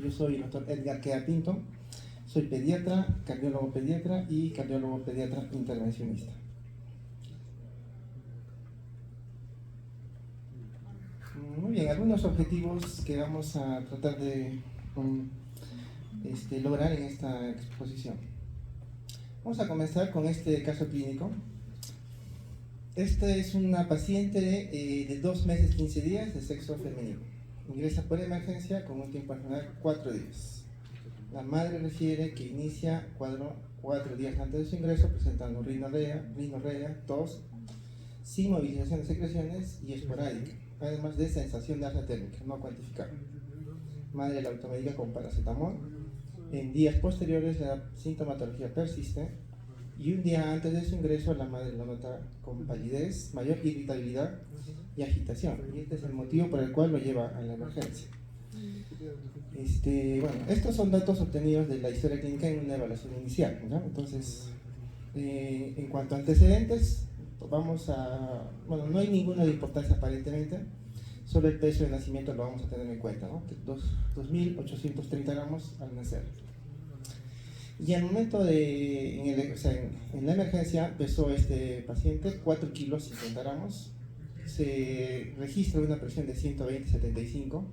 Yo soy el doctor Edgar Quea Pinto, soy pediatra, cardiólogo pediatra y cardiólogo pediatra intervencionista. Muy bien, algunos objetivos que vamos a tratar de lograr en esta exposición. Vamos a comenzar con este caso clínico. Esta es una paciente de 2 meses 15 días de sexo femenino. Ingresa por emergencia con un tiempo general 4 días. La madre refiere que inicia cuadro 4 días antes de su ingreso presentando rinorrea, tos, sin movilización de secreciones y esporádica, además de sensación de alta térmica, no cuantificable. Madre la automedica con paracetamol. En días posteriores la sintomatología persiste y un día antes de su ingreso la madre lo nota con palidez, mayor irritabilidad y agitación, y este es el motivo por el cual lo lleva a la emergencia. Estos son datos obtenidos de la historia clínica en una evaluación inicial, ¿no? Entonces, en cuanto a antecedentes, no hay ninguno de importancia aparentemente, solo el peso de nacimiento lo vamos a tener en cuenta, ¿no? 2.830 gramos al nacer. Y al momento en la emergencia pesó este paciente 4 kilos 50 gramos, se registra una presión de 120/75,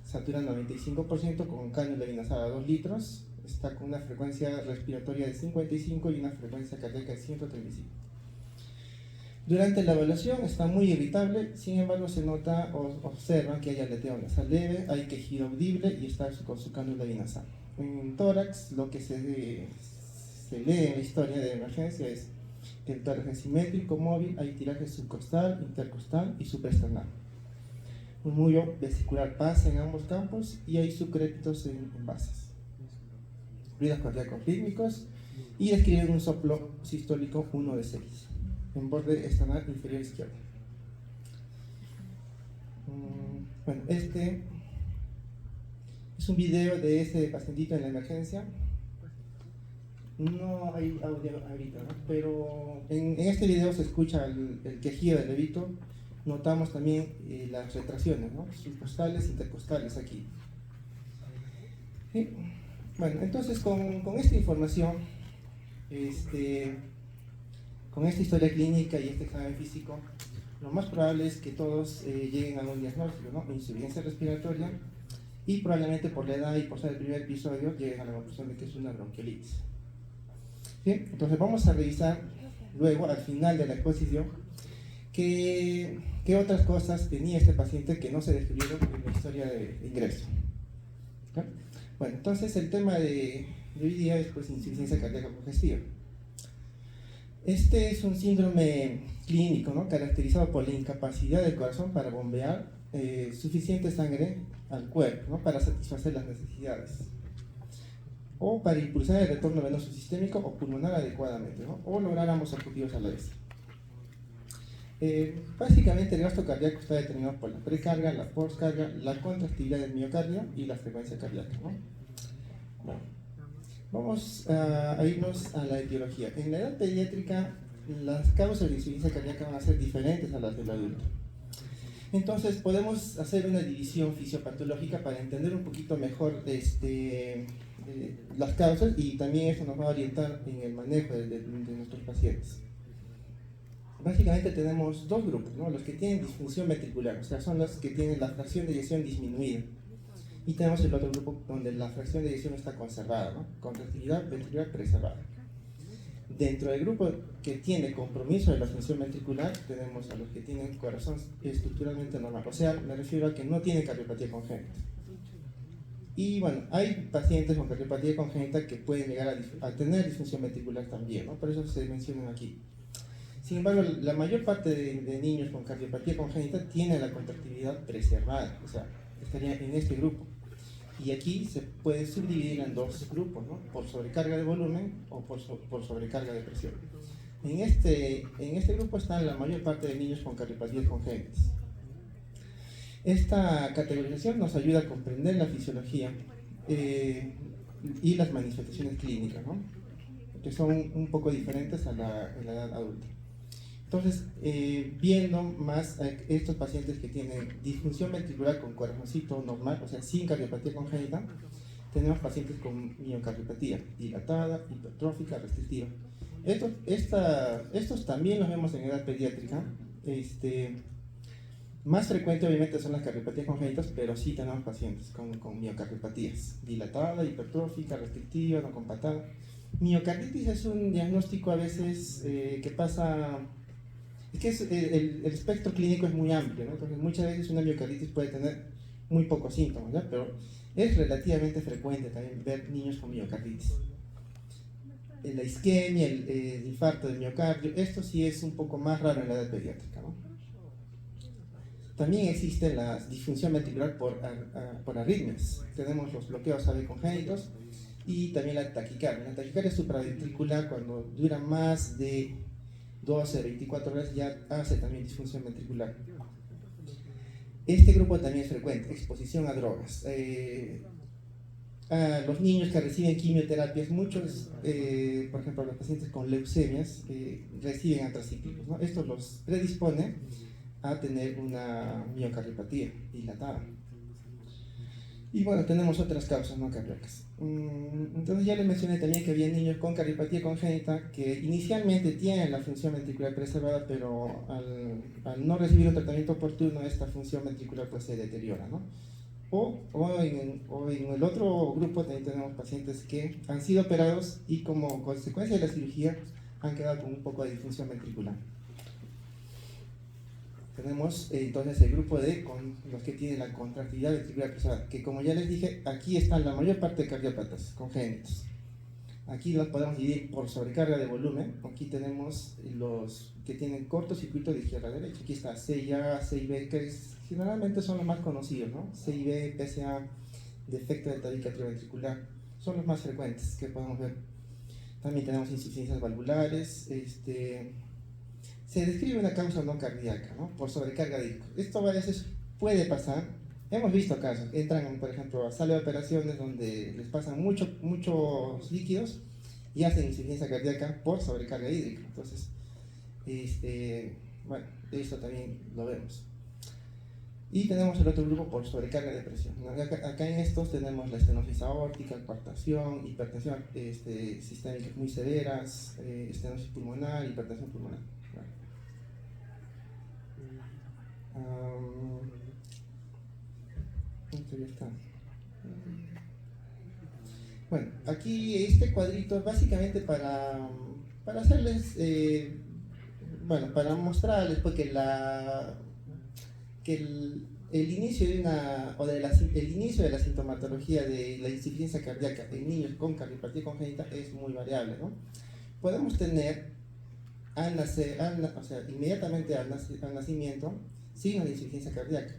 satura 95% con cánula vinazada 2 litros, está con una frecuencia respiratoria de 55 y una frecuencia cardíaca de 135. Durante la evaluación está muy irritable, sin embargo se nota o observan que hay aleteo nasal leve, hay quejido audible y está con su cánula vinazada. En tórax, lo que se lee en la historia de emergencia es que el tórax es simétrico, móvil, hay tiraje subcostal, intercostal y supraesternal. Un murmullo vesicular pasa en ambos campos y hay subcrépitos en bases. Ruidos cardíacos rítmicos y describen un soplo sistólico 1 de 6 en borde esternal inferior izquierdo. Este es un video de ese pacientito en la emergencia. No hay audio ahorita, ¿no? Pero en este video se escucha el quejido del bebito. Notamos también las retracciones, ¿no? Subcostales, intercostales aquí. ¿Sí? Bueno, entonces con esta información, con esta historia clínica y este examen físico, lo más probable es que todos lleguen a un diagnóstico, ¿no? Insuficiencia respiratoria, y probablemente por la edad y por ser el primer episodio lleguen a la conclusión de que es una bronquiolitis. ¿Sí? Entonces vamos a revisar luego, al final de la exposición, qué otras cosas tenía este paciente que no se describieron en la historia de ingreso. ¿Sí? Bueno, entonces el tema de hoy día es pues insuficiencia cardíaca congestiva. Este es un síndrome clínico, ¿no? Caracterizado por la incapacidad del corazón para bombear suficiente sangre al cuerpo, ¿no? Para satisfacer las necesidades, o para impulsar el retorno venoso sistémico o pulmonar adecuadamente, ¿no? O lograr ambos objetivos a la vez. Básicamente el gasto cardíaco está determinado por la precarga, la postcarga, la contractilidad del miocardio y la frecuencia cardíaca, ¿no? Bueno, vamos a irnos a la etiología. En la edad pediátrica, las causas de insuficiencia cardíaca van a ser diferentes a las del adulto. Entonces podemos hacer una división fisiopatológica para entender un poquito mejor las causas, y también eso nos va a orientar en el manejo de nuestros pacientes. Básicamente tenemos dos grupos, ¿no? Los que tienen disfunción ventricular, o sea, son los que tienen la fracción de eyección disminuida, y tenemos el otro grupo donde la fracción de eyección está conservada, ¿no? Contractilidad ventricular preservada. Dentro del grupo que tiene compromiso de la función ventricular, tenemos a los que tienen corazón estructuralmente normal, o sea, me refiero a que no tienen cardiopatía congénita. Y bueno, hay pacientes con cardiopatía congénita que pueden llegar a tener disfunción ventricular también, ¿no? Por eso se mencionan aquí. Sin embargo, la mayor parte de niños con cardiopatía congénita tienen la contractilidad preservada, o sea, estaría en este grupo. Y aquí se puede subdividir en dos grupos, ¿no? Por sobrecarga de volumen o por sobrecarga de presión. En este grupo están la mayor parte de niños con cardiopatías congénitas. Esta categorización nos ayuda a comprender la fisiología y las manifestaciones clínicas, ¿no? Que son un poco diferentes a la edad adulta. Entonces, viendo más a estos pacientes que tienen disfunción ventricular con corazoncito normal, o sea, sin cardiopatía congénita, tenemos pacientes con miocardiopatía dilatada, hipertrófica, restrictiva. Estos también los vemos en edad pediátrica. Más frecuente obviamente son las cardiopatías congénitas, pero sí tenemos pacientes con miocardiopatías dilatada, hipertrófica, restrictiva, no compatada. Miocarditis es un diagnóstico a veces que pasa, es que el espectro clínico es muy amplio, ¿no? Entonces muchas veces una miocarditis puede tener muy pocos síntomas, ¿no? Pero es relativamente frecuente también ver niños con miocarditis. La isquemia, el infarto del miocardio, esto sí es un poco más raro en la edad pediátrica, ¿no? También existe la disfunción ventricular por arritmias. Tenemos los bloqueos AV congénitos y también la taquicardia. La taquicardia supraventricular, cuando dura más de 12 a 24 horas, ya hace también disfunción ventricular. Este grupo también es frecuente, exposición a drogas. A los niños que reciben quimioterapias, muchos, por ejemplo, los pacientes con leucemias, reciben antracíclicos, ¿no? Esto los predispone a tener una miocardiopatía dilatada. Y bueno, tenemos otras causas no cardíacas. Entonces ya les mencioné también que había niños con cardiopatía congénita que inicialmente tienen la función ventricular preservada, pero al no recibir un tratamiento oportuno, esta función ventricular pues se deteriora, ¿no? O en el otro grupo también tenemos pacientes que han sido operados y como consecuencia de la cirugía han quedado con un poco de disfunción ventricular. Tenemos entonces el grupo con los que tienen la contractilidad ventricular cruzada, que como ya les dije, aquí están la mayor parte de cardiópatas congénitos. Aquí los podemos dividir por sobrecarga de volumen. Aquí tenemos los que tienen cortocircuito de izquierda a derecha. Aquí está CIA, CIB, que generalmente son los más conocidos, ¿no? CIB, PSA, defecto de tabique atrioventricular, son los más frecuentes que podemos ver. También tenemos insuficiencias valvulares. Se describe una causa no cardíaca, ¿no? Por sobrecarga de discos. Esto a veces puede pasar. Hemos visto casos, entran por ejemplo a sala de operaciones donde les pasan muchos líquidos y hacen insuficiencia cardíaca por sobrecarga hídrica. Entonces, bueno, esto también lo vemos. Y tenemos el otro grupo por sobrecarga de presión. Acá en estos tenemos la estenosis aórtica, coartación, hipertensión sistémicas muy severas, estenosis pulmonar, hipertensión pulmonar. Esto ya está. Bueno, aquí este cuadrito es básicamente para hacerles, bueno, para mostrarles porque el inicio de el inicio de la sintomatología de la insuficiencia cardíaca en niños con cardiopatía congénita es muy variable, ¿no? Podemos tener al nacer, o sea, inmediatamente al nacimiento, signos de insuficiencia cardíaca.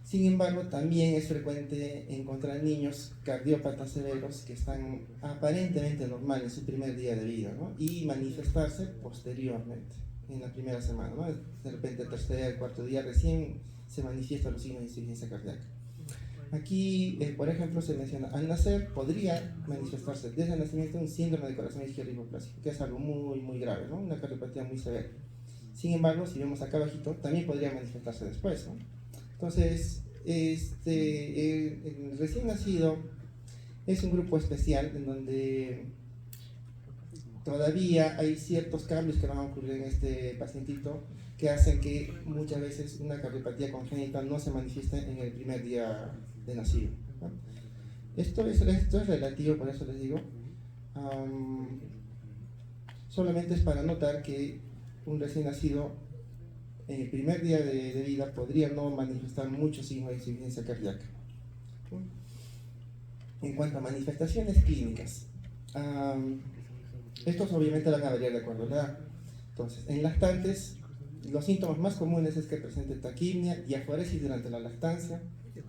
Sin embargo, también es frecuente encontrar niños cardiópatas severos que están aparentemente normales en su primer día de vida, ¿no? Y manifestarse posteriormente, en la primera semana, ¿no? De repente, tercer, cuarto día, recién se manifiestan los signos de insuficiencia cardíaca. Aquí, por ejemplo, se menciona, al nacer podría manifestarse desde el nacimiento un síndrome de corazón izquierdo hipoplásico, que es algo muy, muy grave, ¿no? Una cardiopatía muy severa. Sin embargo, si vemos acá abajito, también podría manifestarse después, ¿no? Entonces, el recién nacido es un grupo especial en donde todavía hay ciertos cambios que van a ocurrir en este pacientito que hacen que muchas veces una cardiopatía congénita no se manifieste en el primer día de nacido, ¿no? Esto es relativo, por eso les digo. Solamente es para notar que un recién nacido en el primer día de vida podría no manifestar muchos signos de insuficiencia cardíaca. En cuanto a manifestaciones clínicas, estos obviamente van a variar de acuerdo a la edad. Entonces, en lactantes, los síntomas más comunes es que presente taquimia, diaforesis durante la lactancia,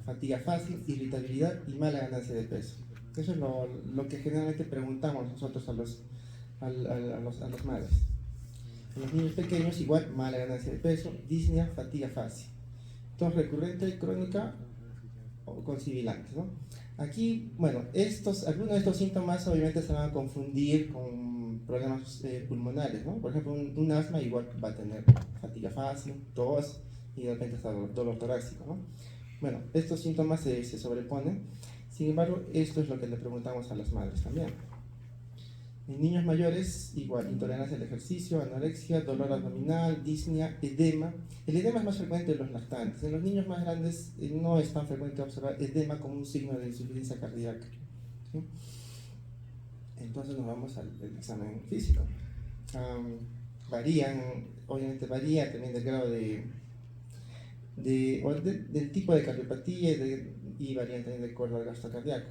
fatiga fácil, irritabilidad y mala ganancia de peso. Eso es lo que generalmente preguntamos nosotros a las madres. En los niños pequeños, igual, mala ganancia de peso, disnea, fatiga fácil. Tos recurrente, crónica o con sibilantes, ¿no? Aquí, bueno, algunos de estos síntomas obviamente se van a confundir con problemas pulmonares, ¿no? Por ejemplo, un asma igual va a tener fatiga fácil, tos y de repente hasta dolor torácico, ¿no? Bueno, estos síntomas se sobreponen. Sin embargo, esto es lo que le preguntamos a las madres también. En niños mayores, igual, intolerancia al ejercicio, anorexia, dolor abdominal, disnea, edema. El edema es más frecuente en los lactantes. En los niños más grandes no es tan frecuente observar edema como un signo de insuficiencia cardíaca, ¿sí? Entonces nos vamos al examen físico. Obviamente varía también del grado del tipo de cardiopatía y varían también de acuerdo al gasto cardíaco.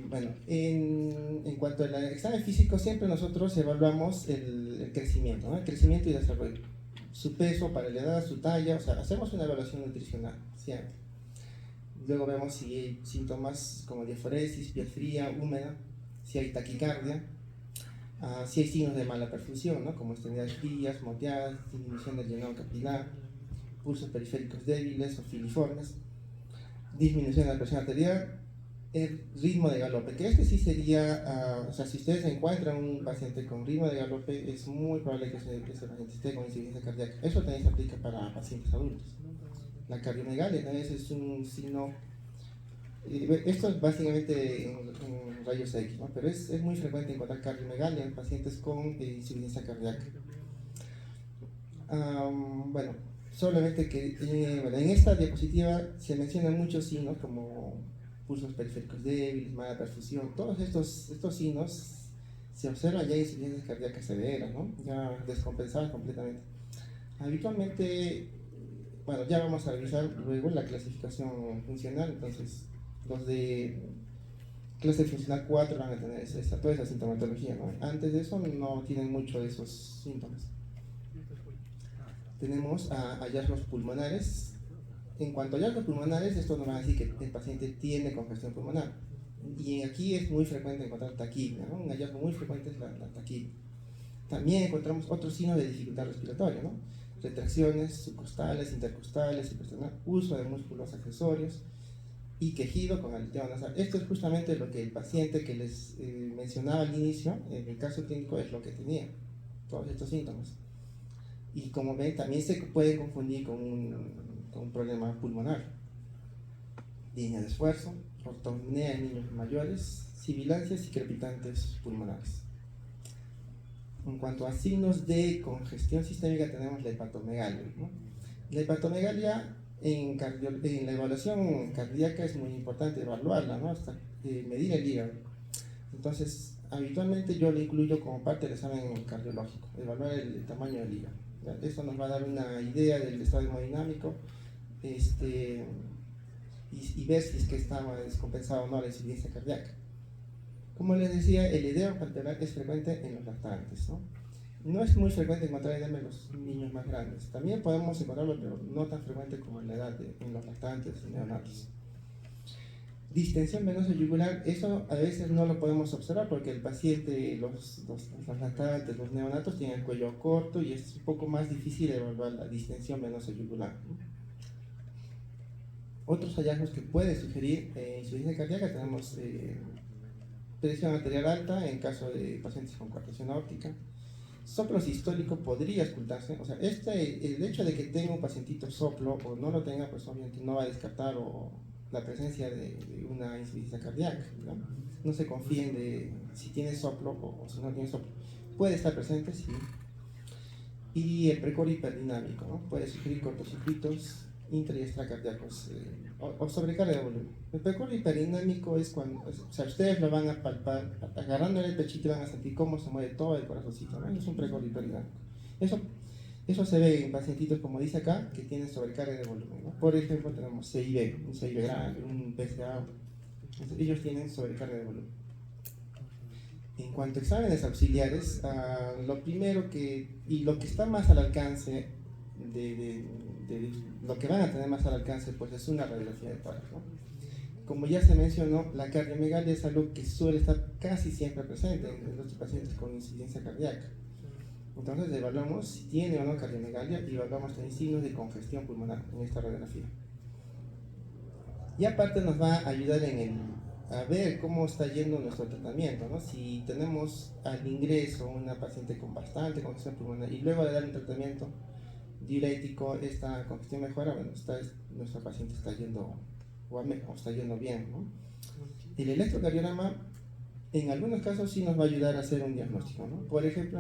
Bueno, en cuanto al examen físico, siempre nosotros evaluamos el crecimiento, ¿no? El crecimiento y desarrollo, su peso para la edad, su talla, o sea, hacemos una evaluación nutricional siempre. Luego vemos si hay síntomas como diaforesis, piel fría, húmeda, si hay taquicardia, si hay signos de mala perfusión, ¿no? Como extremidades frías, moteadas, disminución del llenado capilar, pulsos periféricos débiles o filiformes, disminución de la presión arterial, el ritmo de galope, que este sí sería, o sea, si ustedes encuentran un paciente con ritmo de galope, es muy probable que ese paciente esté con insuficiencia cardíaca. Eso también se aplica para pacientes adultos. La cardiomegalia también es un signo, esto es básicamente en rayos X, ¿no? Pero es muy frecuente encontrar cardiomegalia en pacientes con insuficiencia cardíaca. Bueno, solamente que bueno, en esta diapositiva se mencionan muchos signos como pulsos periféricos débiles, mala perfusión. Todos estos signos se observan ya en insuficiencias cardíacas severas, ¿no? Ya descompensadas completamente. Habitualmente, bueno, ya vamos a revisar luego la clasificación funcional. Entonces, los de clase funcional 4 van a tener toda esa sintomatología, ¿no? Antes de eso no tienen mucho de esos síntomas. Tenemos hallazgos pulmonares. En cuanto a hallazgos pulmonares, esto nos va a decir que el paciente tiene congestión pulmonar. Y aquí es muy frecuente encontrar taquipnea, ¿no? Un hallazgo muy frecuente es la taquipnea. También encontramos otros signos de dificultad respiratoria, ¿no? Retracciones subcostales, intercostales, suprasternal, uso de músculos accesorios y quejido con aleteo nasal. Esto es justamente lo que el paciente que les mencionaba al inicio, en el caso clínico, es lo que tenía, todos estos síntomas. Y como ven, también se puede confundir con un problema pulmonar. Disnea de esfuerzo, ortopnea en niños mayores, sibilancias y crepitantes pulmonares. En cuanto a signos de congestión sistémica, tenemos la hepatomegalia, ¿no? La hepatomegalia en la evaluación cardíaca es muy importante evaluarla, ¿no? Hasta medir el hígado. Entonces, habitualmente yo lo incluyo como parte del examen cardiológico, evaluar el tamaño del hígado. Esto nos va a dar una idea del estado hemodinámico y ver si es que está descompensado o no la insuficiencia cardíaca. Como les decía, el edema palpebral es frecuente en los lactantes, ¿no? No es muy frecuente encontrar edema en los niños más grandes. También podemos encontrarlo, pero no tan frecuente como en la edad en los lactantes y neonatos. Distensión venosa yugular, eso a veces no lo podemos observar porque el paciente, los lactantes, los neonatos tienen el cuello corto y es un poco más difícil evaluar la distensión venosa yugular, ¿no? Otros hallazgos que puede sugerir insuficiencia cardíaca tenemos presión arterial alta en caso de pacientes con coartación aórtica. Soplo sistólico podría ocultarse, o sea, el hecho de que tenga un pacientito soplo o no lo tenga, pues obviamente no va a descartar la presencia de una insuficiencia cardíaca, ¿no? No se confíen de si tiene soplo o si no tiene soplo. Puede estar presente, sí. Y el precordio hiperdinámico, ¿no? Puede sugerir cortocircuitos intra y extracardíacos o sobrecarga de volumen. El precordio hiperdinámico es cuando, o sea, ustedes lo van a palpar, agarrándole el pechito y van a sentir cómo se mueve todo el corazoncito, ¿no? Es un precordio hiperdinámico. Eso se ve en pacientitos, como dice acá, que tienen sobrecarga de volumen, ¿no? Por ejemplo, tenemos CIB, un CIB grande, un PSA. Entonces, ellos tienen sobrecarga de volumen. En cuanto a exámenes auxiliares, lo primero y lo que está más al alcance lo que van a tener más al alcance, pues es una radiografía de tórax, ¿no? Como ya se mencionó, la cardiomegalia es algo que suele estar casi siempre presente en los pacientes con insuficiencia cardíaca. Entonces evaluamos si tiene o no cardiomegalia y evaluamos también signos de congestión pulmonar en esta radiografía. Y aparte nos va a ayudar en a ver cómo está yendo nuestro tratamiento, ¿no? Si tenemos al ingreso una paciente con bastante congestión pulmonar y luego de dar un tratamiento diurético, esta congestión mejora, bueno, nuestro paciente está yendo o está yendo bien, ¿no? El electrocardiograma en algunos casos sí nos va a ayudar a hacer un diagnóstico, ¿no? Por ejemplo,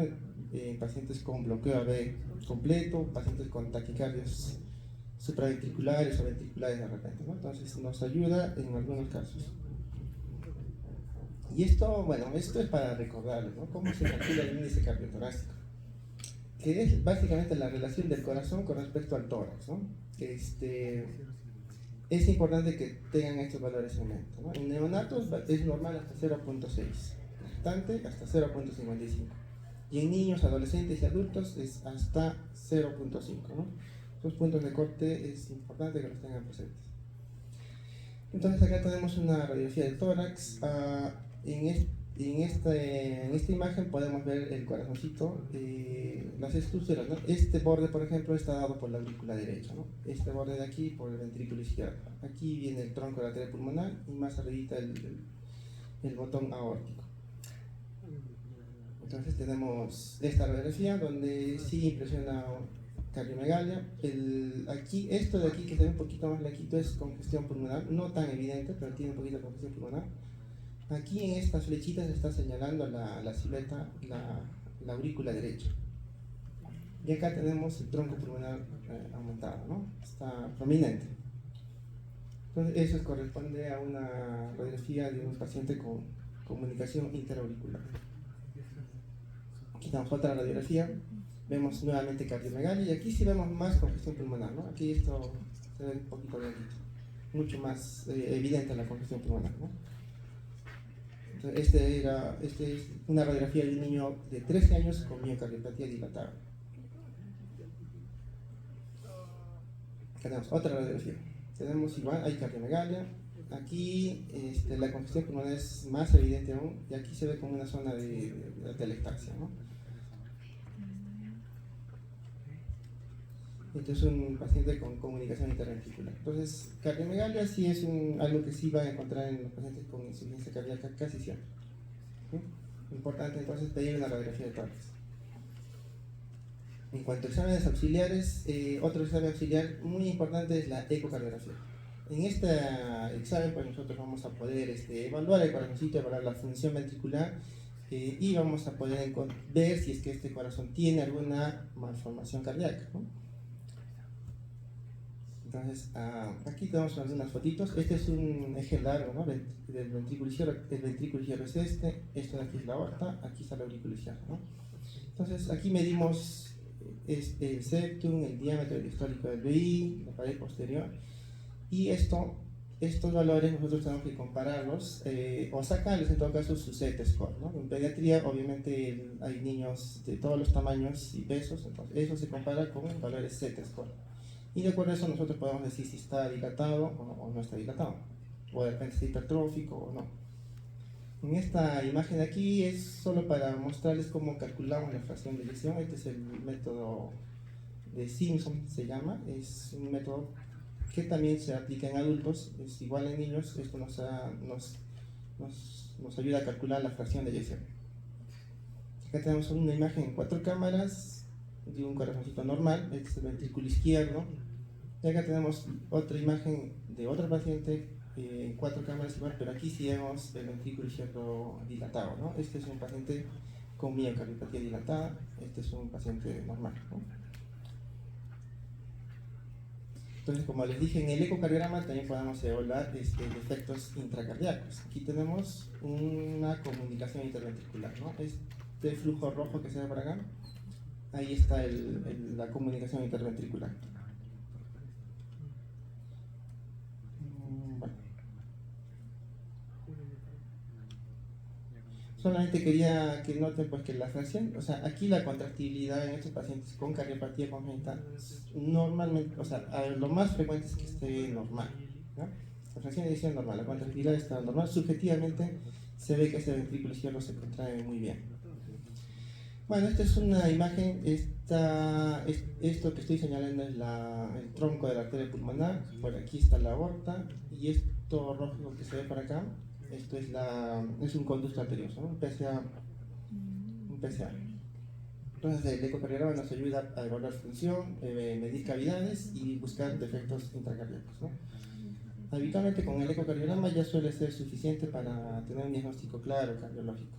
en pacientes con bloqueo AB completo, pacientes con taquicardias supraventriculares o ventriculares de repente, ¿no? Entonces nos ayuda en algunos casos. Y esto, bueno, esto es para recordarles, ¿no? Cómo se calcula el índice cardiotorácico, que es básicamente la relación del corazón con respecto al tórax, ¿no? Es importante que tengan estos valores en mente, ¿no? En neonatos es normal hasta 0.6, lactante hasta 0.55, y en niños, adolescentes y adultos es hasta 0.5, ¿no? Esos puntos de corte es importante que los tengan presentes. Entonces acá tenemos una radiografía del tórax. En esta imagen podemos ver el corazoncito, las estructuras, ¿no? Este borde, por ejemplo, está dado por la aurícula derecha, ¿no? Este borde de aquí por el ventrículo izquierdo. Aquí viene el tronco de la arteria pulmonar y más arribita el botón aórtico. Entonces tenemos esta radiografía donde sí impresiona cardiomegalia. Esto de aquí que se ve un poquito más blanquito es congestión pulmonar, no tan evidente, pero tiene un poquito de congestión pulmonar. Aquí en estas flechitas está señalando la silueta, la aurícula derecha. Y acá tenemos el tronco pulmonar aumentado, ¿no? Está prominente. Entonces eso corresponde a una radiografía de un paciente con comunicación interauricular. Aquí tenemos otra radiografía, vemos nuevamente cardiomegalia y aquí sí vemos más congestión pulmonar, ¿no? Aquí esto se ve un poquito blanquito, mucho más evidente la congestión pulmonar, ¿no? Este es una radiografía de un niño de 13 años con miocardiopatía dilatada. Acá tenemos otra radiografía. Tenemos igual, hay cardiomegalia. Aquí la congestión pulmonar es más evidente aún y aquí se ve como una zona de atelectasia, ¿no? Este es un paciente con comunicación interventricular. Entonces, cardiomegalia sí es algo que sí van a encontrar en los pacientes con insuficiencia cardíaca casi siempre. ¿Sí? Importante entonces pedir una radiografía de tórax. En cuanto a exámenes auxiliares, otro examen auxiliar muy importante es la ecocardiografía. En este examen pues nosotros vamos a poder evaluar el corazoncito, evaluar la función ventricular y vamos a poder ver si es que este corazón tiene alguna malformación cardíaca, ¿no? Entonces, aquí tenemos algunas fotitos. Este es un eje largo, ¿no? Del ventrículo izquierdo. El ventrículo izquierdo es esto de aquí es la aorta, aquí está la aurícula izquierda, ¿no? Entonces, aquí medimos el septum, el diámetro diastólico del VI, la pared posterior, y estos valores nosotros tenemos que compararlos o sacarles en todo caso su Z-score, ¿no? En pediatría, obviamente, hay niños de todos los tamaños y pesos, entonces eso se compara con valores Z-score. Y de acuerdo a eso nosotros podemos decir si está dilatado o no está dilatado, o de repente está hipertrófico o no. En esta imagen de aquí es solo para mostrarles cómo calculamos la fracción de eyección. Este es el método de Simpson, se llama, es un método que también se aplica en adultos, es igual en niños. Esto nos ayuda a calcular la fracción de eyección. Acá tenemos una imagen en 4 cámaras de un corazoncito normal, este es el ventrículo izquierdo. Y acá tenemos otra imagen de otro paciente en 4 cámaras igual, pero aquí sí vemos el ventrículo izquierdo dilatado, ¿no? Este es un paciente con miocardiopatía dilatada, este es un paciente normal, ¿no? Entonces, como les dije, en el ecocardiograma también podemos evaluar defectos intracardíacos. Aquí tenemos una comunicación interventricular, ¿no? Este flujo rojo que se ve por acá, ahí está la comunicación interventricular. Solamente quería que noten pues que la fracción, o sea, aquí la contractibilidad en estos pacientes con cardiopatía congénita normalmente, o sea, lo más frecuente es que esté normal, ¿no? La fracción de eyección normal, la contractibilidad está normal, subjetivamente se ve que este ventrículo izquierdo se contrae muy bien. Bueno, esta es una imagen, esto que estoy señalando es el tronco de la arteria pulmonar, por aquí está la aorta y esto rojo que se ve por acá Esto es un conducto arterioso, ¿no? Un PCA. Entonces el ecocardiograma nos ayuda a evaluar función, medir cavidades y buscar defectos intracardíacos, ¿no? Habitualmente con el ecocardiograma ya suele ser suficiente para tener un diagnóstico claro cardiológico.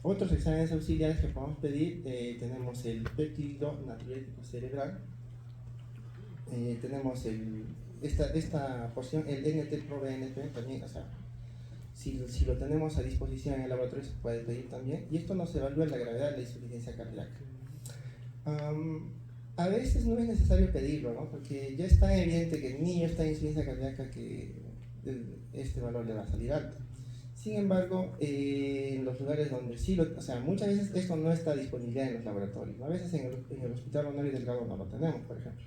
Otros exámenes auxiliares que podemos pedir, tenemos el péptido natriurético cerebral, tenemos esta porción, el NT-proBNP también, o sea, si lo tenemos a disposición en el laboratorio se puede pedir también, y esto nos evalúa la gravedad de la insuficiencia cardíaca. A veces no es necesario pedirlo, ¿no? Porque ya está evidente que el niño está en insuficiencia cardíaca, que este valor le va a salir alto. Sin embargo, en los lugares donde sí o sea, muchas veces esto no está disponible en los laboratorios, ¿no? A veces en el Hospital Honorio Delgado no lo tenemos, por ejemplo.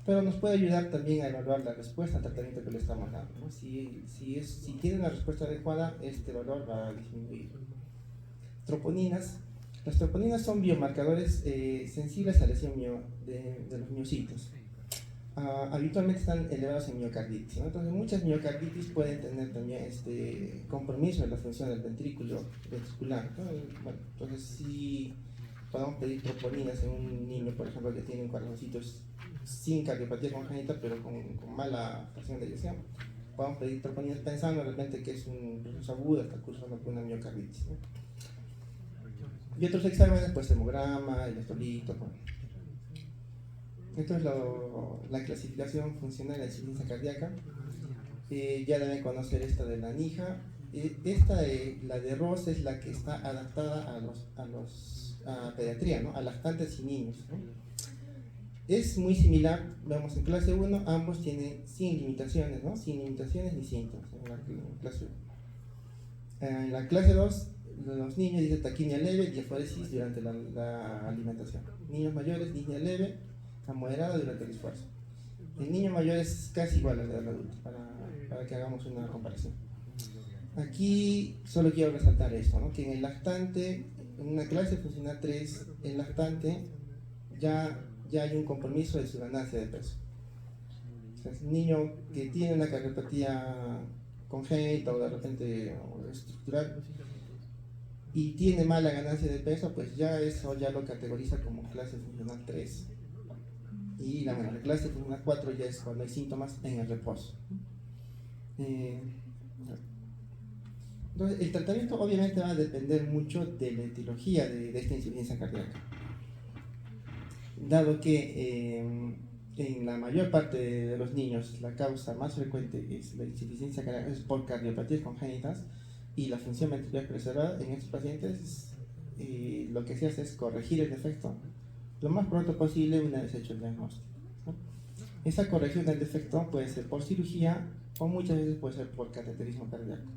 Pero nos puede ayudar también a evaluar la respuesta al tratamiento que le estamos dando, ¿no? Si tiene una respuesta adecuada, este valor va a disminuir. Troponinas. Las troponinas son biomarcadores sensibles a la lesión de los miocitos. Habitualmente están elevados en miocarditis, ¿no? Entonces muchas miocarditis pueden tener también este compromiso en la función del ventrículo ventricular, ¿no? Bueno, entonces sí podemos pedir troponinas en un niño, por ejemplo, que tiene corazoncitos sin cardiopatía congénita pero con mala fracción de eyección. Podemos pedir troponinas pensando de repente que es un proceso agudo, está cursando por una miocarditis, ¿no? Y otros exámenes, pues hemograma, electrolitos, ¿no? Esto es la clasificación funcional de la insuficiencia cardíaca. Ya deben conocer esta de la NIJA. La de Ross es la que está adaptada a pediatría, ¿no? A lactantes y niños, ¿no? Es muy similar, vemos en clase 1, ambos tienen sin limitaciones, ¿no? Sin limitaciones ni síntomas en clase 1. En la clase 2, los niños dicen taquimia leve, diaforesis durante la alimentación. Niños mayores, disnea leve a moderada durante el esfuerzo. El niño mayor es casi igual al del adulto, para que hagamos una comparación. Aquí solo quiero resaltar esto, ¿no? Que en el lactante, en una clase funcional 3, el lactante ya hay un compromiso de su ganancia de peso. O sea, es un niño que tiene una cardiopatía congénita o de repente estructural y tiene mala ganancia de peso, pues ya eso ya lo categoriza como clase funcional 3. Y la clase funcional 4 ya es cuando hay síntomas en el reposo. Entonces, el tratamiento obviamente va a depender mucho de la etiología de esta insuficiencia cardíaca. Dado que en la mayor parte de los niños la causa más frecuente es la insuficiencia cardíaca, es por cardiopatías congénitas y la función ventricular preservada, en estos pacientes lo que se hace es corregir el defecto lo más pronto posible una vez hecho el diagnóstico, ¿no? Esa corrección del defecto puede ser por cirugía o muchas veces puede ser por cateterismo cardíaco.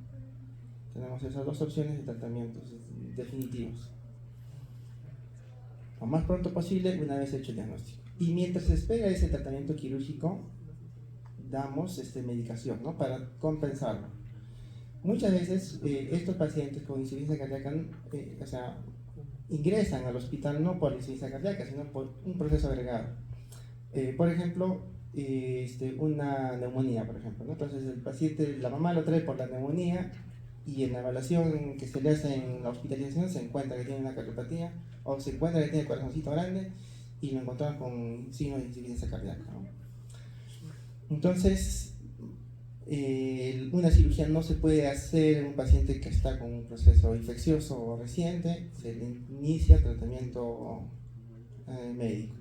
Tenemos esas dos opciones de tratamientos definitivos. Lo más pronto posible una vez hecho el diagnóstico. Y mientras se espera ese tratamiento quirúrgico, damos medicación, ¿no? Para compensarlo. Muchas veces estos pacientes con insuficiencia cardíaca, o sea, ingresan al hospital no por insuficiencia cardíaca, sino por un proceso agregado. Por ejemplo, una neumonía, por ejemplo, ¿no? Entonces el paciente, la mamá lo trae por la neumonía y en la evaluación que se le hace en la hospitalización se encuentra que tiene una cardiopatía o se encuentra que tiene el corazoncito grande y lo encontramos con signos de insuficiencia cardíaca, ¿no? Entonces, una cirugía no se puede hacer en un paciente que está con un proceso infeccioso o reciente, se le inicia tratamiento médico.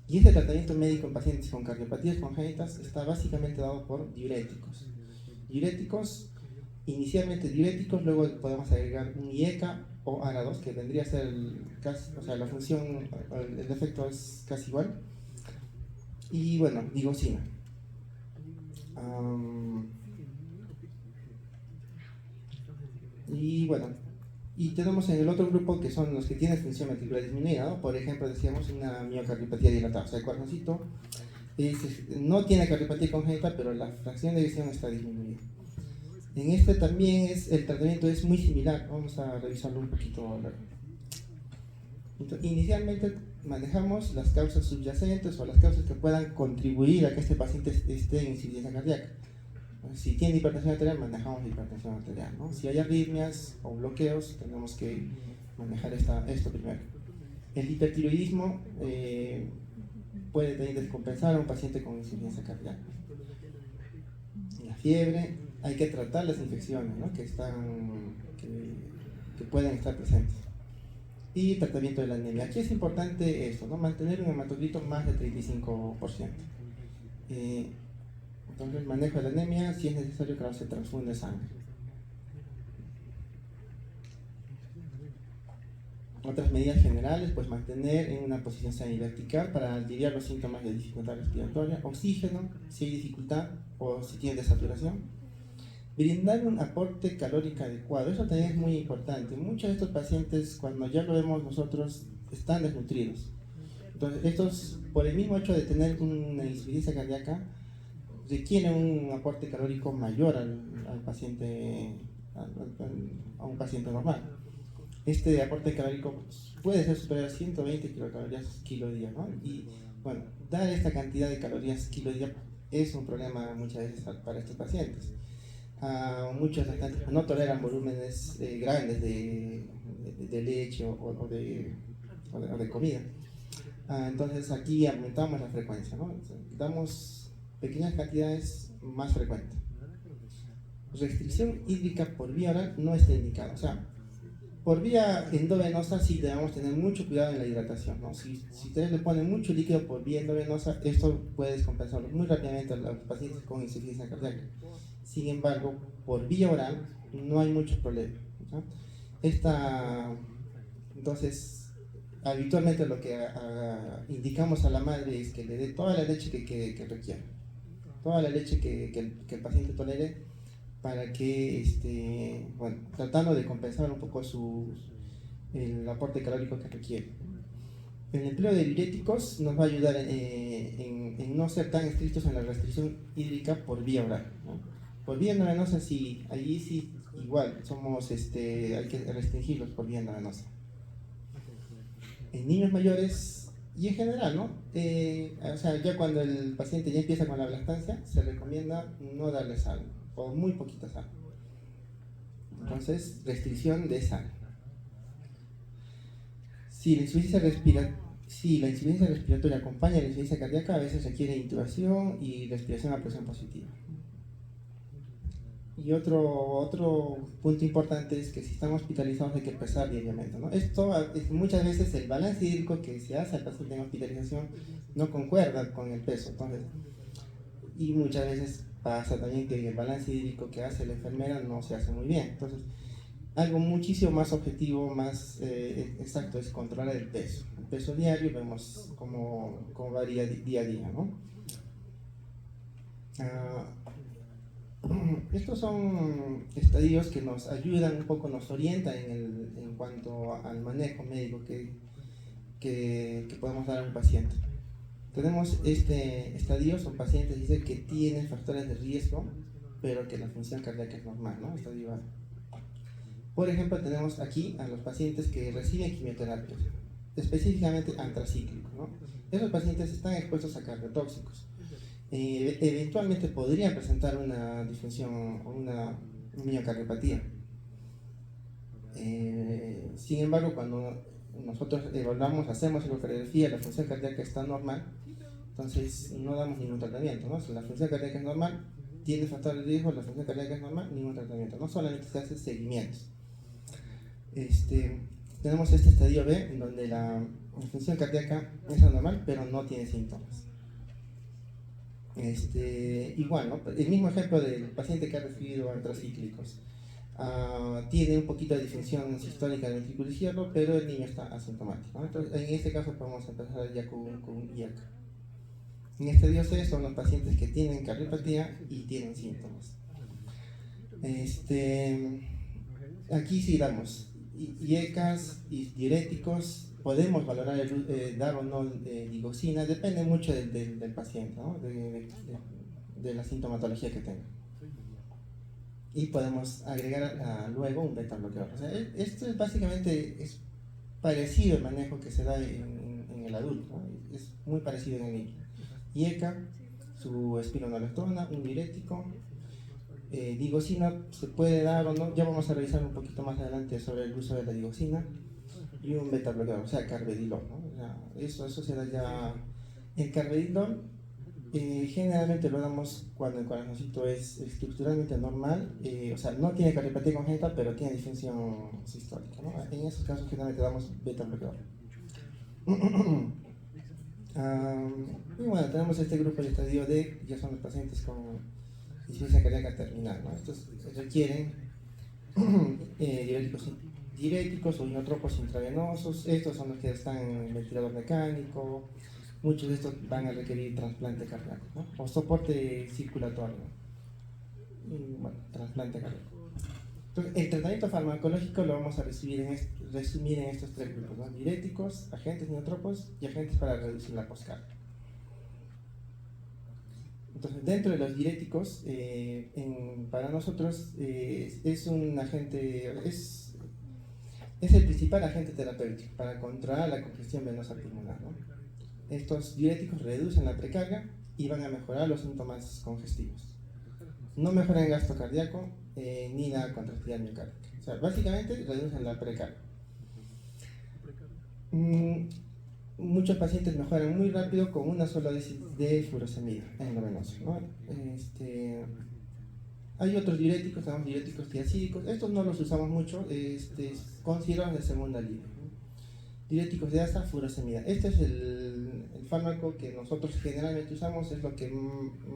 Y este tratamiento médico en pacientes con cardiopatías congénitas está básicamente dado por diuréticos. Inicialmente diuréticos, luego podemos agregar un IECA o ARA2, que vendría a ser la función, el efecto es casi igual. Y bueno, digosina. Y bueno, y tenemos en el otro grupo que son los que tienen función ventricular disminuida, ¿no? Por ejemplo, decíamos una miocardiopatía dilatada, o sea, el corazoncito no tiene cardiopatía congénita, pero la fracción de eyección está disminuida. En este también el tratamiento es muy similar, vamos a revisarlo un poquito ahora. Entonces, inicialmente manejamos las causas subyacentes o las causas que puedan contribuir a que este paciente esté en insuficiencia cardíaca. Si tiene hipertensión arterial, manejamos la hipertensión arterial, ¿no? Si hay arritmias o bloqueos, tenemos que manejar esto primero. El hipertiroidismo puede también descompensar a un paciente con insuficiencia cardíaca. La fiebre, hay que tratar las infecciones, ¿no? que pueden estar presentes. Y tratamiento de la anemia. Aquí es importante esto, ¿no? Mantener un hematocrito más de 35%. Entonces, el manejo de la anemia, si es necesario, claro, se transfunde sangre. Otras medidas generales, pues mantener en una posición semivertical para aliviar los síntomas de dificultad respiratoria, oxígeno, si hay dificultad o si tiene desaturación. Brindar un aporte calórico adecuado, eso también es muy importante. Muchos de estos pacientes, cuando ya lo vemos nosotros, están desnutridos. Entonces, estos, por el mismo hecho de tener una insuficiencia cardíaca, requieren un aporte calórico mayor al paciente, a un paciente normal. Este aporte calórico puede ser superior a 120 kilocalorías kilo día, ¿no? Y bueno, dar esta cantidad de calorías kilo día es un problema muchas veces para estos pacientes. Muchos lactantes no toleran volúmenes grandes de leche o de comida. Entonces aquí aumentamos la frecuencia, ¿no? Damos pequeñas cantidades más frecuentes. Restricción hídrica por vía oral no está indicada. O sea, por vía endovenosa sí debemos tener mucho cuidado en la hidratación, ¿no? Si ustedes le ponen mucho líquido por vía endovenosa, esto puede descompensar muy rápidamente a los pacientes con insuficiencia cardíaca. Sin embargo, por vía oral no hay mucho problema, ¿no? Entonces, habitualmente lo que indicamos a la madre es que le dé toda la leche que requiera, toda la leche que el paciente tolere, para que, bueno, tratando de compensar un poco el aporte calórico que requiere. El empleo de diuréticos nos va a ayudar en no ser tan estrictos en la restricción hídrica por vía oral, ¿no? Por vía endovenosa sí, allí sí, igual, hay que restringirlos por vía endovenosa. En niños mayores y en general, ¿no? O sea, ya cuando el paciente ya empieza con la lactancia, se recomienda no darle sal, o muy poquita sal. Entonces, restricción de sal. Si la insuficiencia respiratoria acompaña a la insuficiencia cardíaca, a veces requiere intubación y respiración a presión positiva. Y otro punto importante es que si estamos hospitalizados hay que pesar diariamente, ¿no? Esto muchas veces el balance hídrico que se hace al paciente en hospitalización no concuerda con el peso. Entonces, y muchas veces pasa también que el balance hídrico que hace la enfermera no se hace muy bien. Entonces, algo muchísimo más objetivo, más exacto, es controlar el peso. El peso diario, vemos cómo varía día a día, ¿no? Estos son estadios que nos ayudan un poco, nos orientan en cuanto al manejo médico que podemos dar a un paciente. Tenemos este estadio, son pacientes dice, que tienen factores de riesgo, pero que la función cardíaca es normal, ¿no? Estadio A. Por ejemplo, tenemos aquí a los pacientes que reciben quimioterapia, específicamente antracíclicos, ¿no? Esos pacientes están expuestos a cardiotóxicos. Eventualmente podrían presentar una disfunción o una miocardiopatía. Sin embargo, cuando nosotros evaluamos, hacemos ecografía, la función cardíaca está normal, entonces no damos ningún tratamiento, ¿no? Si la función cardíaca es normal, tiene factores de riesgo, la función cardíaca es normal, ningún tratamiento, no solamente se hace seguimientos. Tenemos este estadio B, en donde la función cardíaca es anormal, pero no tiene síntomas. Igual, ¿no? El mismo ejemplo del paciente que ha recibido antracíclicos. Tiene un poquito de disfunción sistólica del ventrículo izquierdo, pero el niño está asintomático, ¿no? Entonces, en este caso podemos empezar ya con IAC. En este estadio C son los pacientes que tienen cardiopatía y tienen síntomas. Aquí sí damos IECAS y diuréticos. Podemos valorar dar o no digosina, depende mucho del paciente, ¿no? de la sintomatología que tenga. Y podemos agregar luego un beta bloqueador. O sea, esto es básicamente parecido al manejo que se da en el adulto, ¿no? Es muy parecido en el niño. IECA, su espironolactona, un diurético, Digosina se puede dar o no, ya vamos a revisar un poquito más adelante sobre el uso de la digosina, y un beta bloqueador, o sea, carvedilol, ¿no? O sea, eso se da ya. El carvedilol generalmente lo damos cuando el corazoncito es estructuralmente normal, o sea, no tiene cardiopatía congénita, pero tiene disfunción sistólica, ¿no? En esos casos generalmente damos beta bloqueador. Y bueno, tenemos este grupo de estadio D, ya son los pacientes con insuficiencia cardíaca terminal, ¿no? Estos requieren diuréticos o inotropos intravenosos. Estos son los que están en ventilador mecánico. Muchos de estos van a requerir trasplante cardíaco, ¿no? O soporte circulatorio, ¿no? Y bueno, trasplante cardíaco. Entonces, el tratamiento farmacológico lo vamos a resumir en estos tres grupos, ¿no? Diuréticos, agentes inotropos y agentes para reducir la poscardia. Entonces, dentro de los diuréticos, para nosotros es un agente, es el principal agente terapéutico para controlar la congestión venosa pulmonar, ¿no? Estos diuréticos reducen la precarga y van a mejorar los síntomas congestivos. No mejoran el gasto cardíaco ni la contractilidad miocárdica. O sea, básicamente reducen la precarga. Muchos pacientes mejoran muy rápido con una sola dosis de furosemida endovenoso, ¿no? Hay otros diuréticos, tenemos diuréticos tiacídicos. Estos no los usamos mucho, considerados de segunda línea, ¿no? Diuréticos de asa, furosemida. Este es el fármaco que nosotros generalmente usamos, es lo que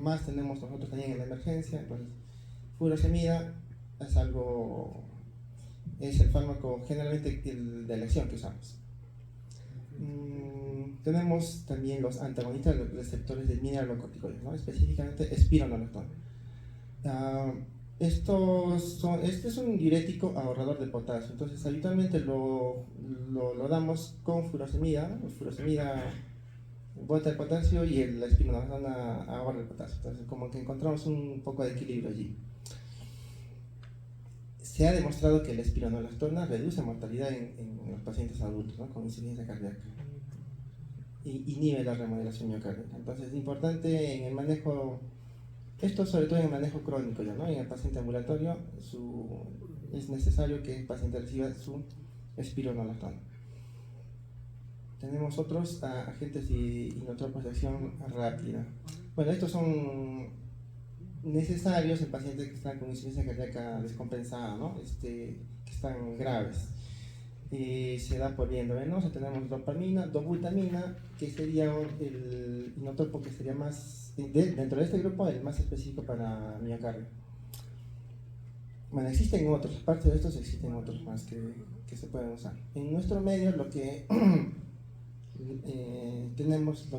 más tenemos nosotros también en la emergencia. Entonces, furosemida es el fármaco generalmente de elección que usamos. Tenemos también los antagonistas de los receptores de mineralocorticoides, ¿no? Específicamente espironolactona. Este es un diurético ahorrador de potasio, entonces habitualmente lo damos con furosemida, ¿no? Furosemida bota el potasio y la espironolactona ahorra el potasio, entonces como que encontramos un poco de equilibrio allí. Se ha demostrado que la espironolactona reduce mortalidad en los pacientes adultos, ¿no? Con insuficiencia cardíaca, y inhibe la remodelación miocárdica. Entonces es importante en el manejo, esto sobre todo en el manejo crónico, ya, ¿no? En el paciente ambulatorio es necesario que el paciente reciba su espironolactona. Tenemos otros agentes inotropos de acción rápida. Bueno, estos son necesarios en pacientes que están con insuficiencia cardíaca descompensada, ¿no? Que están graves. Se da por vía endovenosa. Tenemos dopamina, dobutamina, que sería el inotropo que sería más, dentro de este grupo, el más específico para miocardio. Bueno, existen otros, aparte de estos existen otros más que se pueden usar. En nuestro medio lo que tenemos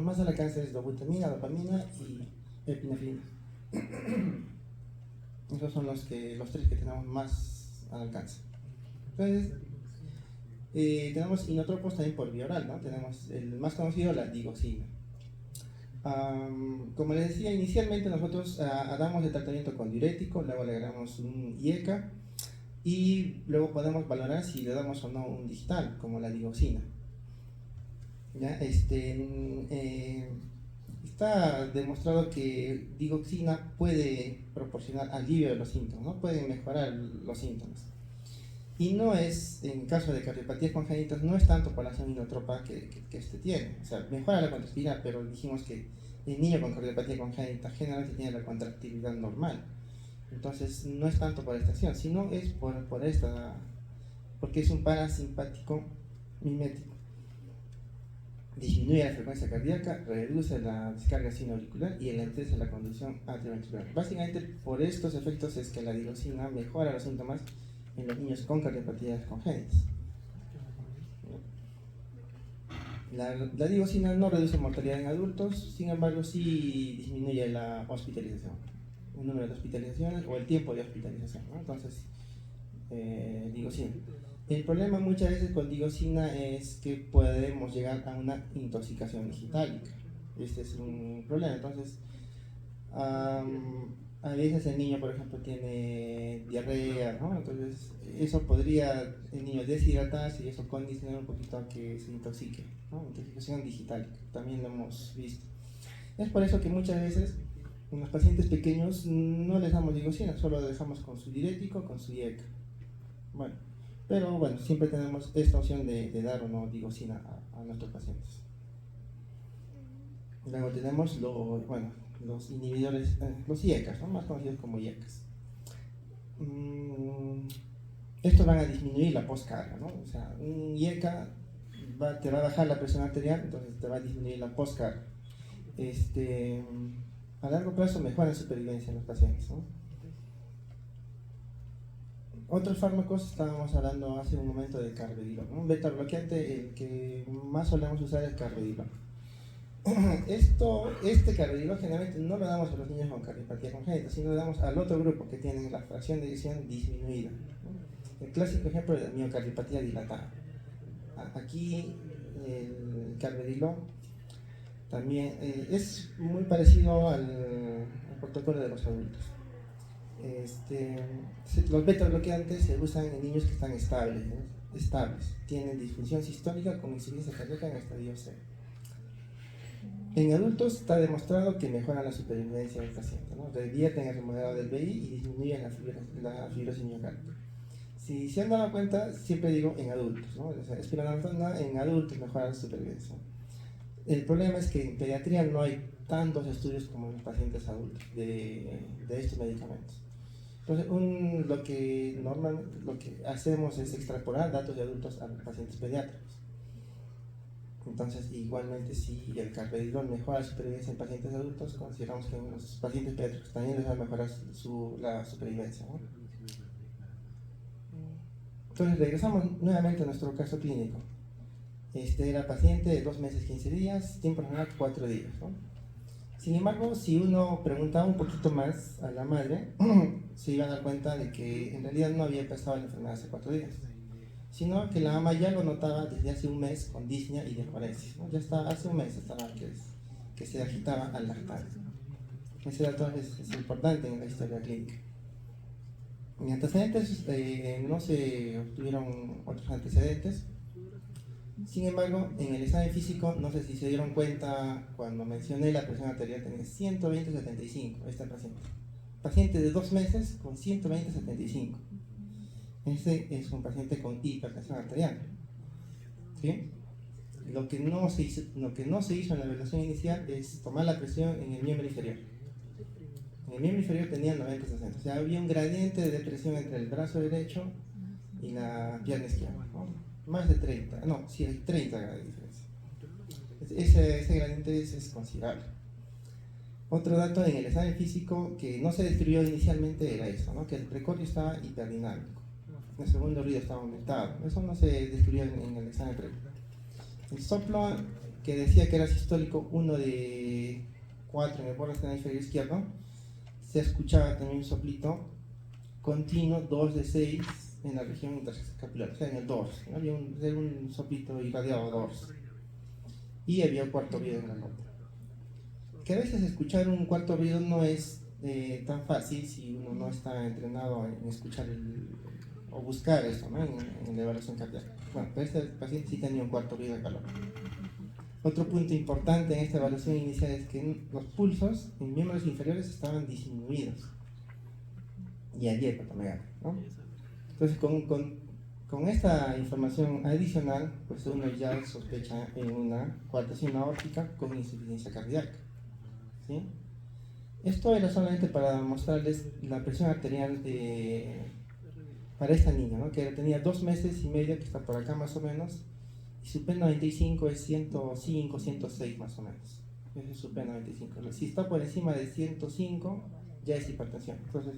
más al alcance es dobutamina, dopamina y epinefrina. Esos son los tres que tenemos más al alcance. Entonces, tenemos inotropos también por vía oral, ¿no? Tenemos el más conocido, la digosina. Como les decía, inicialmente nosotros damos el tratamiento con diurético, luego le agregamos un IECA y luego podemos valorar si le damos o no un digital, como la digosina. ¿Ya? Está demostrado que digoxina puede proporcionar alivio de los síntomas, ¿no? Puede mejorar los síntomas. Y no es, en caso de cardiopatías congénitas, no es tanto por la acción inotropa que tiene. O sea, mejora la contractilidad, pero dijimos que el niño con cardiopatía congénita generalmente tiene la contractilidad normal. Entonces, no es tanto por esta acción, sino es porque es un parasimpático mimético. Disminuye la frecuencia cardíaca, reduce la descarga sinoauricular y enlentece la conducción atrioventricular. Básicamente, por estos efectos es que la digosina mejora los síntomas en los niños con cardiopatías congénitas. La digosina no reduce mortalidad en adultos, sin embargo sí disminuye la hospitalización, el número de hospitalizaciones o el tiempo de hospitalización, ¿no? Entonces, digosina. El problema muchas veces con digosina es que podemos llegar a una intoxicación digitálica. Este es un problema. Entonces, a veces el niño, por ejemplo, tiene diarrea, ¿no? Entonces, eso podría el niño deshidratarse y eso condicionar un poquito a que se intoxique, ¿no? Intoxicación digital, también lo hemos visto. Es por eso que muchas veces En los pacientes pequeños no les damos digosina, solo dejamos con su diurético, con su IECA. Bueno, pero bueno, siempre tenemos esta opción de dar o no digosina a nuestros pacientes. Luego tenemos los inhibidores, los IECAs, ¿no? Más conocidos como IECAs. Estos van a disminuir la postcarga, ¿no? O sea, un IECA te va a bajar la presión arterial, entonces te va a disminuir la postcarga. A largo plazo mejora la supervivencia en los pacientes, ¿no? Otros fármacos, estábamos hablando hace un momento del carvedilol, ¿no? Un beta bloqueante, el que más solemos usar es el carvedilol. Este carvedilol generalmente no lo damos a los niños con cardiopatía congénita, sino lo damos al otro grupo que tienen la fracción de eyección disminuida, ¿no? El clásico ejemplo es la miocardiopatía dilatada. Aquí el carvedilol también es muy parecido al protocolo de los adultos. Los beta bloqueantes se usan en niños que están estables, ¿no? Tienen disfunción sistólica con insuficiencia cardíaca en estadio C. En adultos está demostrado que mejoran la supervivencia del paciente, ¿no? Revierten el remodelado del BI y disminuyen la fibrosis miocárdica. Si se han dado cuenta, siempre digo en adultos, ¿no? O sea, espironolactona en adultos mejora la supervivencia. El problema es que en pediatría no hay tantos estudios como en los pacientes adultos de estos medicamentos. Entonces, lo que hacemos es extrapolar datos de adultos a los pacientes pediátricos. Entonces, igualmente, si el carvedilol mejora la supervivencia en pacientes adultos, consideramos que en los pacientes pediátricos también les va a mejorar la supervivencia, ¿no? Entonces, regresamos nuevamente a nuestro caso clínico. Era paciente de 2 meses, 15 días, tiempo general 4 días, ¿no? Sin embargo, si uno preguntaba un poquito más a la madre, se iba a dar cuenta de que en realidad no había empezado la enfermedad hace 4 días, sino que la mamá ya lo notaba desde hace un mes con disnea y desmoresis, ¿no? Ya está, hace un mes estaba que se agitaba al lactar. Ese dato es importante en la historia clínica. En antecedentes no se obtuvieron otros antecedentes. Sin embargo, en el examen físico, no sé si se dieron cuenta cuando mencioné la presión arterial, tenía 120/75 esta paciente. Paciente de 2 meses con 120/75. Este es un paciente con hipertensión arterial, ¿sí? Lo que no se hizo en la evaluación inicial es tomar la presión en el miembro inferior. En el miembro inferior tenía 90/60, o sea, había un gradiente de presión entre el brazo derecho y la pierna izquierda, ¿no? Más de 30, no, sí hay 30 grados de diferencia. Ese gradiente es considerable. Otro dato en el examen físico que no se describió inicialmente era eso, ¿no? Que el precordio estaba hiperdinámico, el segundo ruido estaba aumentado. Eso no se describió en el examen previo. El soplo que decía que era sistólico 1 de 4 en el borde externo inferior izquierdo, se escuchaba también un soplito continuo 2 de 6 en la región interscapular, o sea, en el dorso, ¿no? Había un soplito irradiado dorso. Y había un cuarto ruido en la nota. Que a veces escuchar un cuarto ruido no es tan fácil si uno no está entrenado en escuchar o buscar eso, ¿no? en la evaluación cardíaca. Bueno, pero este paciente sí tenía un cuarto ruido de calor. Otro punto importante en esta evaluación inicial es que los pulsos en miembros inferiores estaban disminuidos y había hepatomegalia, ¿no? Entonces, con esta información adicional, pues uno ya sospecha en una coartación aórtica con insuficiencia cardíaca, ¿sí? Esto era solamente para mostrarles la presión arterial para esta niña, ¿no? Que tenía 2 meses y medio, que está por acá más o menos, y su P95 es 105, 106 más o menos. Ese es su P95. Si está por encima de 105, ya es hipertensión. Entonces,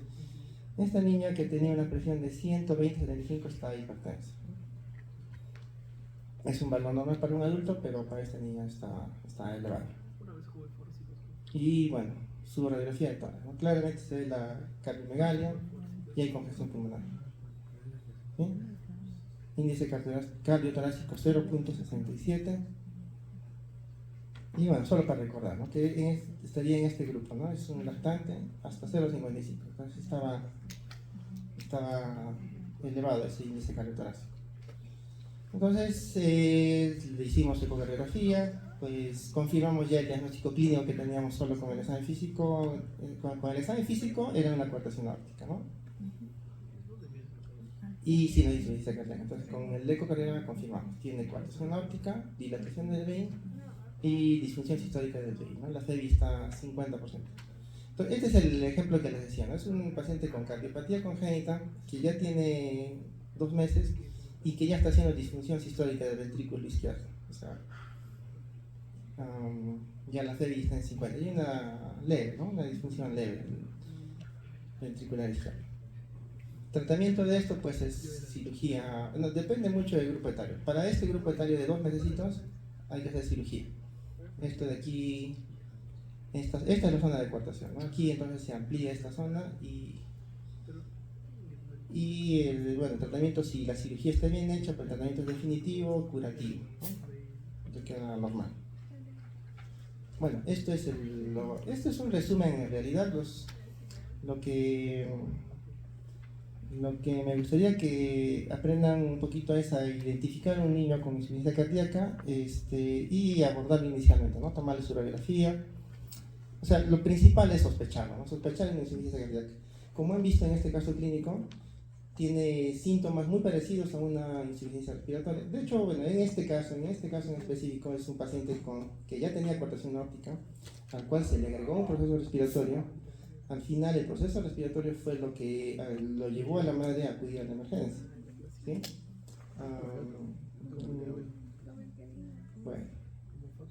esta niña que tenía una presión de 120/75 está hipertensa. Es un valor normal para un adulto, pero para esta niña está elevado. Y bueno, su radiografía de tórax, ¿no? Claramente se ve la cardiomegalia y hay congestión pulmonar. ¿Sí? Índice cardiotorácico 0.67. Y bueno, solo para recordar, ¿no? Que estaría en este grupo, ¿no? Es un lactante hasta 0.55. Entonces estaba elevado ese índice cardiotorácico. Entonces le hicimos ecocardiografía, pues confirmamos ya el diagnóstico clínico que teníamos solo con el examen físico. Con el examen físico era una coartación aórtica, ¿no? Y sí, no dice insuficiencia cardíaca. Entonces, con el ecocardiograma confirmamos: tiene coartación aórtica, dilatación del vein y disfunción sistólica del vein, ¿no? La FEBI está 50%. Entonces, este es el ejemplo que les decía, ¿no? Es un paciente con cardiopatía congénita que ya tiene 2 meses y que ya está haciendo disfunción sistólica del ventrículo izquierdo. O sea, ya la FEBI está en 50. Y una leve, ¿no? Una disfunción leve ventricular izquierdo. Tratamiento de esto pues es cirugía, no, depende mucho del grupo etario. Para este grupo etario de 2 mesecitos hay que hacer cirugía. Esto de aquí, esta es la zona de coartación, ¿no? Aquí entonces se amplía esta zona y el tratamiento, si la cirugía está bien hecha, pues el tratamiento es definitivo, curativo, ¿no? Te queda normal. Bueno, esto es un resumen en realidad, lo que me gustaría que aprendan un poquito es a identificar a un niño con insuficiencia cardíaca y abordarlo inicialmente, ¿no? Tomarle su radiografía. O sea, lo principal es sospecharlo, ¿no? Sospechar una insuficiencia cardíaca. Como han visto en este caso clínico, tiene síntomas muy parecidos a una insuficiencia respiratoria. De hecho, bueno, en este caso en específico, es un paciente que ya tenía coartación aórtica, al cual se le agregó un proceso respiratorio. Al final, el proceso respiratorio fue lo que lo llevó a la madre a acudir a la emergencia, ¿sí? Bueno,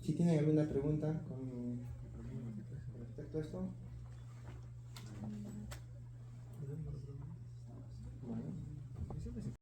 si tienen alguna pregunta con respecto a esto.